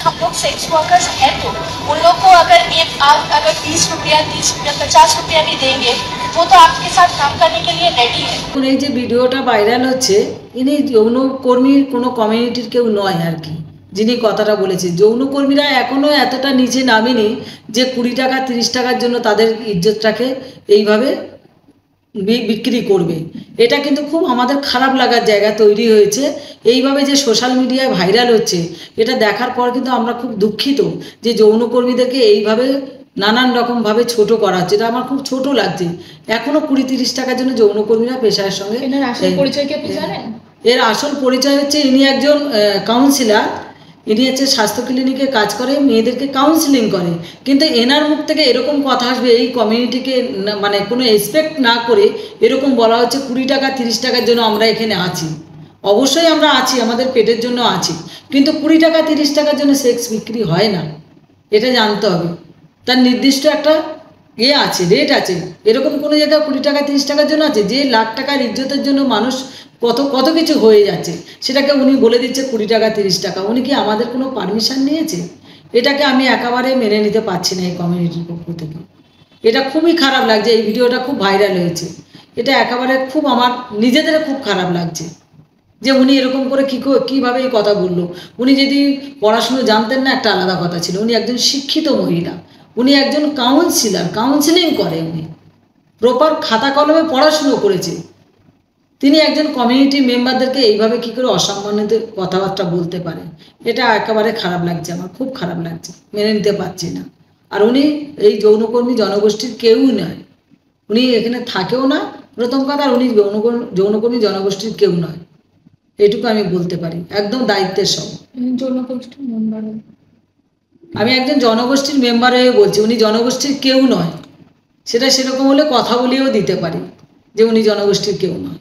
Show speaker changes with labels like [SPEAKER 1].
[SPEAKER 1] हम लोग sex workers हैं तो उन लोग को अगर आप अगर 20 रुपया 30 रुपया 50 रुपया भी देंगे वो तो आपके साथ काम करने के लिए रेडी है।
[SPEAKER 2] এই যে ভিডিওটা ভাইরাল হচ্ছে, ইনি যৌনকর্মীর কোনো কমিউনিটির কেউ নয় আর কি, যিনি কথাটা বলেছে। যৌনকর্মীরা এখনও এতটা নিচে নামেনি যে 20 টাকা 30 টাকার জন্য তাদের ইজ্জতটাকে এইভাবে বিক্রি করবে। এটা কিন্তু খুব আমাদের খারাপ লাগার জায়গা তৈরি হয়েছে। এইভাবে যে সোশ্যাল মিডিয়ায় ভাইরাল হচ্ছে, এটা দেখার পর কিন্তু আমরা খুব দুঃখিত যে যৌনকর্মীদেরকে এইভাবে নানান রকমভাবে ছোট করা হচ্ছে। এটা আমার খুব ছোট লাগছে। এখনও 20-30 টাকার জন্য যৌনকর্মীরা পেশার সঙ্গে এর আসল পরিচয় হচ্ছে ইনি একজন কাউন্সিলার। ইনি হচ্ছে স্বাস্থ্য ক্লিনিকে কাজ করে, মেয়েদেরকে কাউন্সিলিং করে। কিন্তু এনার মুখ থেকে এরকম কথা আসবে, এই কমিউনিটিকে মানে কোনো এক্সপেক্ট না করে এরকম বলা হচ্ছে 20 টাকা 30 টাকার জন্য আমরা এখানে আছি। অবশ্যই আমরা আছি, আমাদের পেটের জন্য আছি, কিন্তু 20 টাকা 30 টাকার জন্য সেক্স বিক্রি হয় না, এটা জানতে হবে। তার নির্দিষ্ট একটা আছে, রেট আছে। এরকম কোনো জায়গায় 20 টাকা 30 টাকার জন্য আছে? যে লাখ টাকার ইজ্জতের জন্য মানুষ কত কিছু হয়ে যাচ্ছে, সেটাকে উনি বলে দিচ্ছে 20 টাকা 30 টাকা। উনি কি আমাদের কোনো পারমিশন নিয়েছে? এটাকে আমি একেবারে মেনে নিতে পারছি না এই কমিউনিটির পক্ষ থেকে। এটা খুবই খারাপ লাগছে। এই ভিডিওটা খুব ভাইরাল হয়েছে, এটা একেবারে খুব আমার নিজেদের খুব খারাপ লাগছে যে উনি এরকম করে কীভাবে এই কথা বললো। উনি যদি পড়াশুনো জানতেন না একটা আলাদা কথা ছিল। উনি একজন শিক্ষিত মহিলা, উনি একজন কাউন্সিলার, কাউন্সিলিং করে, উনি প্রপার খাতা কলমে পড়াশুনো করেছে। তিনি একজন কমিউনিটি মেম্বারদেরকে এইভাবে কী করে অসম্মানিত কথাবার্তা বলতে পারে, এটা একেবারে খারাপ লাগছে, আমার খুব খারাপ লাগছে, মেনে নিতে পারছি না। আর উনি এই যৌনকর্মী জনগোষ্ঠীর কেউই নয়, উনি এখানে থাকেও না প্রথম কথা। আর উনি যৌনকর্মী জনগোষ্ঠীর কেউ নয়, এটুকু আমি বলতে পারি একদম দায়িত্বের সঙ্গে। আমি একজন জনগোষ্ঠীর মেম্বার হয়ে বলছি, উনি জনগোষ্ঠীর কেউ নয়। সেটা সেরকম হলে কথা বলিয়েও দিতে পারি যে উনি জনগোষ্ঠীর কেউ নয়।